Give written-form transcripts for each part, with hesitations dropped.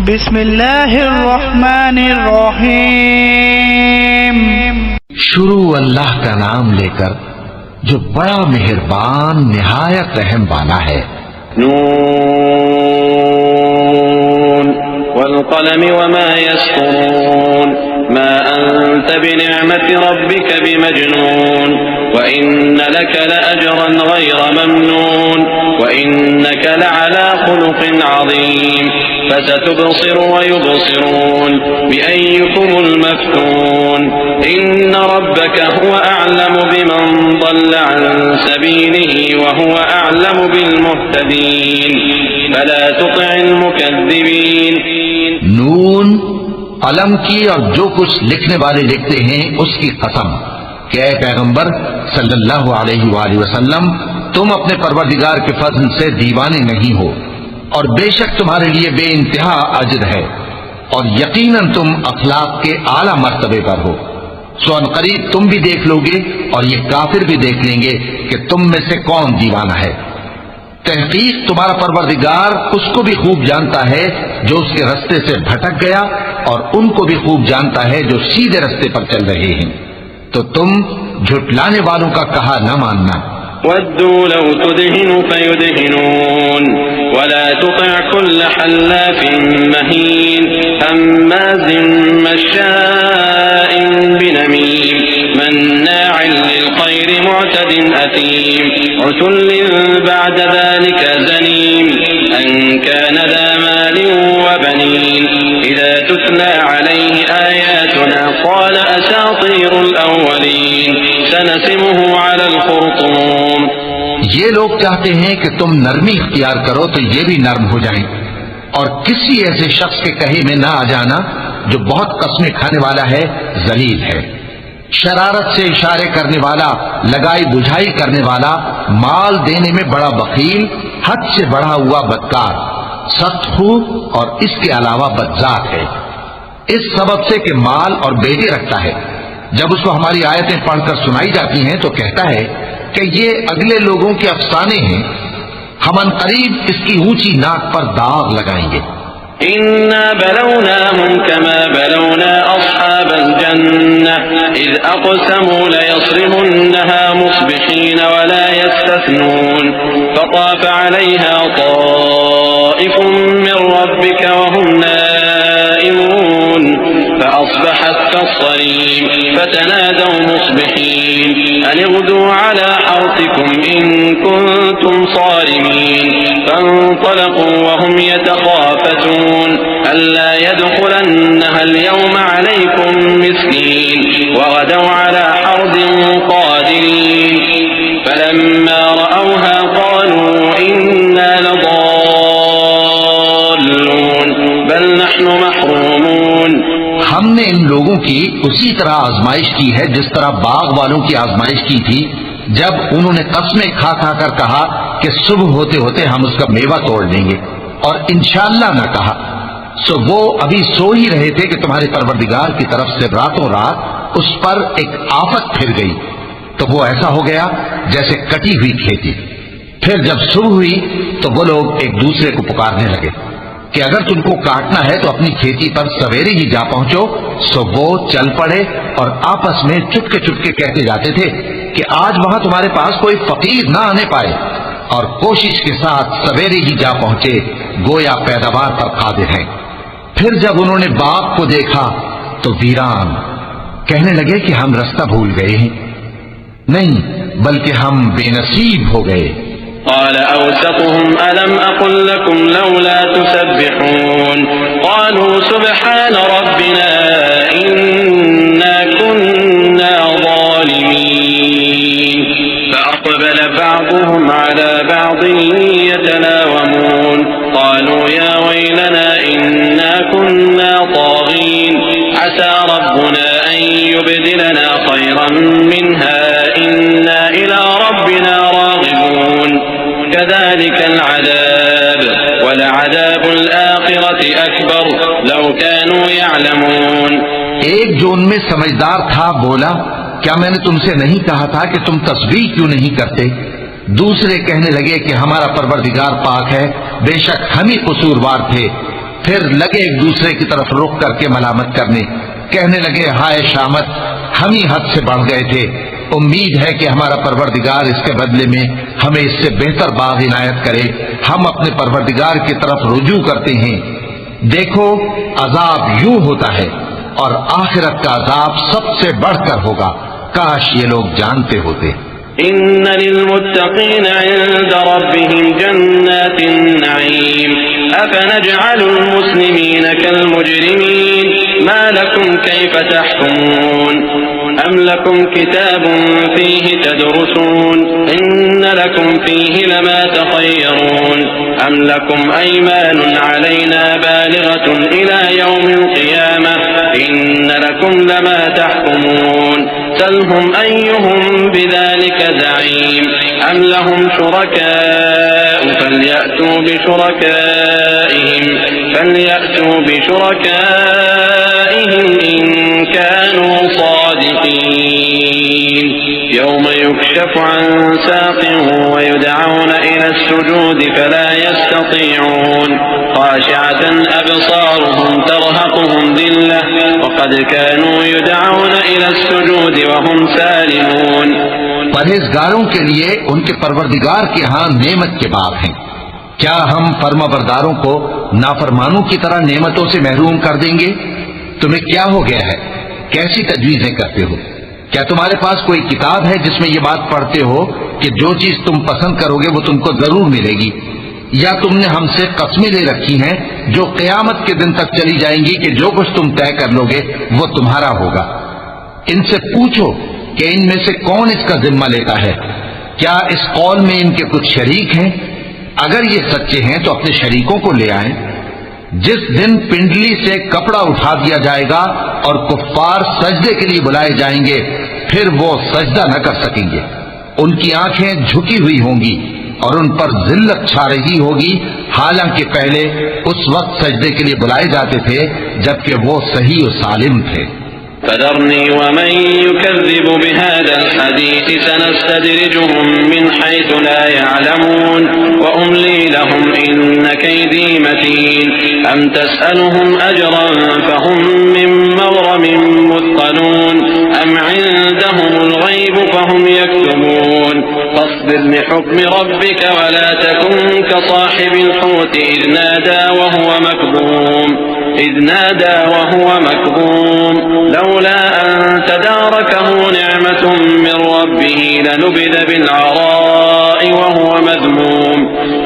بسم اللہ الرحمن الرحیم۔ شروع اللہ کا نام لے کر جو بڑا مہربان نہایت رحم والا ہے۔ نون والقلم وما يسطرون ما أنت بنعمة ربك بمجنون وإن لك لأجرا غير ممنون وإنك لعلى خلق عظيم فستبصر ويبصرون بأيكم المفتون إن ربك هو أعلم بمن ضل عن سبيله وهو أعلم بالمهتدين فلا تطع المكذبين۔ نون، قلم کی اور جو کچھ لکھنے والے لکھتے ہیں اس کی قسم کہ اے پیغمبر صلی اللہ علیہ وآلہ وسلم تم اپنے پروردگار کے فضل سے دیوانے نہیں ہو، اور بے شک تمہارے لیے بے انتہا اجر ہے، اور یقیناً تم اخلاق کے اعلیٰ مرتبے پر ہو۔ سو ان قریب تم بھی دیکھ لو گے اور یہ کافر بھی دیکھ لیں گے کہ تم میں سے کون دیوانہ ہے۔ تحقیق تمہارا پروردگار اس کو بھی خوب جانتا ہے جو اس کے رستے سے بھٹک گیا، اور ان کو بھی خوب جانتا ہے جو سیدھے رستے پر چل رہے ہیں، تو تم جھٹلانے والوں کا کہا نہ ماننا۔ وَدُّوا لَوْ تُدْهِنُ فَيُدْهِنُونَ وَلَا تُطِعْ كُلَّ حَلَّافٍ مَّهِينٍ هَمَّازٍ مَّشَّاءٍ بِنَمِيمٍ مَّنَّاعٍ لِّلْخَيْرِ مُعْتَدٍ أَثِيمٍ عُتُلٍّ بَعْدَ ذَلِكَ زَنِيمٍ أَن كَانَ ذَا مَالٍ وَبَنِينَ إِذَا تُتْلَىٰ عَلَيْهِ آيَاتُنَا قَالَ أَسَاطِيرُ الْأَوَّلِينَ سَنَسِمُهُ عَلَى الْخُرْطُومِ۔ یہ لوگ چاہتے ہیں کہ تم نرمی اختیار کرو تو یہ بھی نرم ہو جائیں، اور کسی ایسے شخص کے کہے میں نہ آ جانا جو بہت قسمیں کھانے والا ہے، ذلیل ہے، شرارت سے اشارے کرنے والا، لگائی بجھائی کرنے والا، مال دینے میں بڑا بخیل، حد سے بڑھا ہوا بدکار، سخت خو اور اس کے علاوہ بدذات ہے، اس سبب سے کہ مال اور بیٹے رکھتا ہے۔ جب اس کو ہماری آیتیں پڑھ کر سنائی جاتی ہیں تو کہتا ہے کہ یہ اگلے لوگوں کے افسانے ہیں، ہم ان قریب اس کی اونچی ناک پر داغ لگائیں گے۔ إنا بلوناهم كما بلونا أصحاب الجنة إذ أقسموا ليصرمنها مصبحين ولا يستثنون فطاف عليها طائف من ربك وهم نائمون فأصبحت كالصريم فتنادوا مصبحين أن اغدوا على حرثكم إن كنتم صارمين فانطلقوا وهم يتخافتون ألا يدخلنها اليوم عليكم مسكين وغدوا على حرد قادرين فلما رأوها قالوا إنا لضالون بل نحن محرومون۔ ہم نے ان لوگوں کی اسی طرح آزمائش کی ہے جس طرح باغ والوں کی آزمائش کی تھی جب انہوں نے قسمیں کھا کھا کر کہا کہ صبح ہوتے ہوتے ہم اس کا میوہ توڑ لیں گے، اور انشاءاللہ نہ کہا۔ سو وہ ابھی سو ہی رہے تھے کہ تمہارے پروردگار کی طرف سے راتوں رات اس پر ایک آفت پھر گئی، تو وہ ایسا ہو گیا جیسے کٹی ہوئی کھیتی۔ پھر جب صبح ہوئی تو وہ لوگ ایک دوسرے کو پکارنے لگے کہ اگر تم کو کاٹنا ہے تو اپنی کھیتی پر سویرے ہی جا پہنچو۔ سو وہ چل پڑے اور آپس میں چپکے چپکے کہتے جاتے تھے کہ آج وہاں تمہارے پاس کوئی فقیر نہ آنے پائے، اور کوشش کے ساتھ سویرے ہی جا پہنچے، گویا پیداوار پر قادر ہیں۔ پھر جب انہوں نے باغ کو دیکھا تو ویران، کہنے لگے کہ ہم رستہ بھول گئے ہیں، نہیں بلکہ ہم بے نصیب ہو گئے۔ قال أوسطهم ألم أقل لكم لولا تسبحون قالوا سبحان ربنا إنا كنا ظالمين فأقبل بعضهم على بعض يتلاومون قالوا يا ويلنا إنا كنا طاغين عسى ربنا أن يبدلنا خيرا منها إنا إلى ربنا راغبون كذلك العذاب ولعذاب الآخرة أكبر لو كانوا يعلمون۔ ایک جو ان میں سمجھدار تھا بولا، کیا میں نے تم سے نہیں کہا تھا کہ تم تسبیح کیوں نہیں کرتے؟ دوسرے کہنے لگے کہ ہمارا پروردگار پاک ہے، بے شک ہم ہی قصوروار تھے، پھر لگے ایک دوسرے کی طرف رخ کر کے ملامت کرنے، کہنے لگے ہائے شامت، ہم ہی حد سے بڑھ گئے تھے، امید ہے کہ ہمارا پروردگار اس کے بدلے میں ہمیں اس سے بہتر باغ عنایت کرے، ہم اپنے پروردگار کی طرف رجوع کرتے ہیں۔ دیکھو عذاب یوں ہوتا ہے اور آخرت کا عذاب سب سے بڑھ کر ہوگا، کاش یہ لوگ جانتے ہوتے۔ إن للمتقين عند ربهم جنات النعيم أفنجعل المسلمين كالمجرمين ما لكم كيف تحكمون أم لكم كتاب فيه تدرسون إن لكم فيه لما تخيرون أم لكم أيمان علينا بالغة إلى يوم القيامة إن لكم لما تحكمون سلهم أيهم بذلك زعيم أم لهم شركاء فليأتوا بشركائهم إن كانوا صادقين يوم يكشف عن ساق ويدعون إلى السجود فلا يستطيعون خاشعة أبصارهم ترهقهم ذلة وقد كانوا يدعون إلى السجود وهم سالمون۔ پرہیزگاروں کے لیے ان کے پروردگار کے ہاں نعمت کے باغ ہیں، کیا ہم فرما برداروں کو نافرمانوں کی طرح نعمتوں سے محروم کر دیں گے؟ تمہیں کیا ہو گیا ہے؟ کیسی تجویزیں کرتے ہو؟ کیا تمہارے پاس کوئی کتاب ہے جس میں یہ بات پڑھتے ہو کہ جو چیز تم پسند کرو گے وہ تم کو ضرور ملے گی؟ یا تم نے ہم سے قسمیں لے رکھی ہیں جو قیامت کے دن تک چلی جائیں گی کہ جو کچھ تم طے کر لو گے وہ تمہارا ہوگا؟ ان سے پوچھو کہ ان میں سے کون اس کا ذمہ لیتا ہے؟ کیا اس قول میں ان کے کچھ شریک ہیں؟ اگر یہ سچے ہیں تو اپنے شریکوں کو لے آئیں۔ جس دن پنڈلی سے کپڑا اٹھا دیا جائے گا اور کفار سجدے کے لیے بلائے جائیں گے، پھر وہ سجدہ نہ کر سکیں گے، ان کی آنکھیں جھکی ہوئی ہوں گی اور ان پر ذلت چھا رہی ہوگی، حالانکہ پہلے اس وقت سجدے کے لیے بلائے جاتے تھے جبکہ وہ صحیح و سالم تھے۔ فذرني ومن يكذب بهذا الحديث سنستدرجهم من حيث لا يعلمون وأملي لهم إن كيدي متين أم تسألهم أجرا فهم من مغرم مثقلون أم عندهم الغيب فهم يكتبون فاصبر لحكم ربك ولا تكن كصاحب الحوت إذ نادى وهو مكظوم لولا أن تداركه نعمة من ربه لنبذ بالعراء وهو مذموم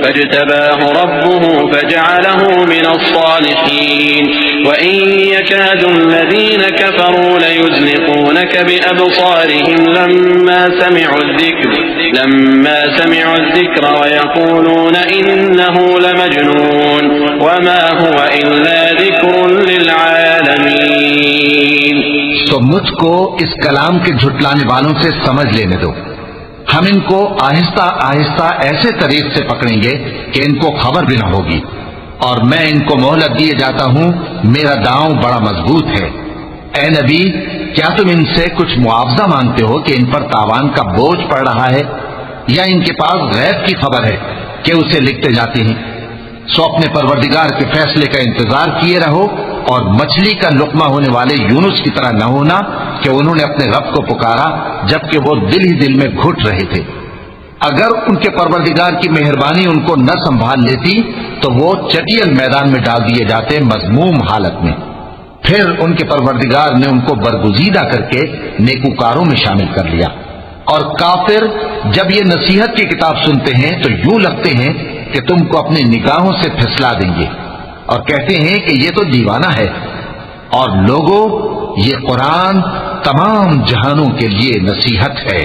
فاجتباه ربه فجعله من الصالحين وإن يكاد الذين كفروا ليزلقونك بأبصارهم لما سمعوا الذكر ويقولون إنه لمجنون وما هو إلا ذكر للعالمين۔ تو مجھ کو اس کلام کے جھٹلانے والوں سے سمجھ لینے دو، ہم ان کو آہستہ آہستہ ایسے طریق سے پکڑیں گے کہ ان کو خبر بھی نہ ہوگی، اور میں ان کو مہلت دیے جاتا ہوں، میرا داؤں بڑا مضبوط ہے۔ اے نبی، کیا تم ان سے کچھ معاوضہ مانگتے ہو کہ ان پر تاوان کا بوجھ پڑ رہا ہے، یا ان کے پاس غیب کی خبر ہے کہ اسے لکھتے جاتے ہیں؟ سو اپنے پروردگار کے فیصلے کا انتظار کیے رہو، اور مچھلی کا لقمہ ہونے والے یونس کی طرح نہ ہونا کہ انہوں نے اپنے رب کو پکارا جبکہ وہ دل ہی دل میں گھٹ رہے تھے۔ اگر ان کے پروردگار کی مہربانی ان کو نہ سنبھال لیتی تو وہ چٹیل میدان میں ڈال دیے جاتے مذموم حالت میں۔ پھر ان کے پروردگار نے ان کو برگزیدہ کر کے نیکوکاروں میں شامل کر لیا۔ اور کافر جب یہ نصیحت کی کتاب سنتے ہیں تو یوں لگتے ہیں کہ تم کو اپنی نگاہوں سے پھسلا دیں گے، اور کہتے ہیں کہ یہ تو دیوانہ ہے۔ اور لوگوں، یہ قرآن تمام جہانوں کے لیے نصیحت ہے۔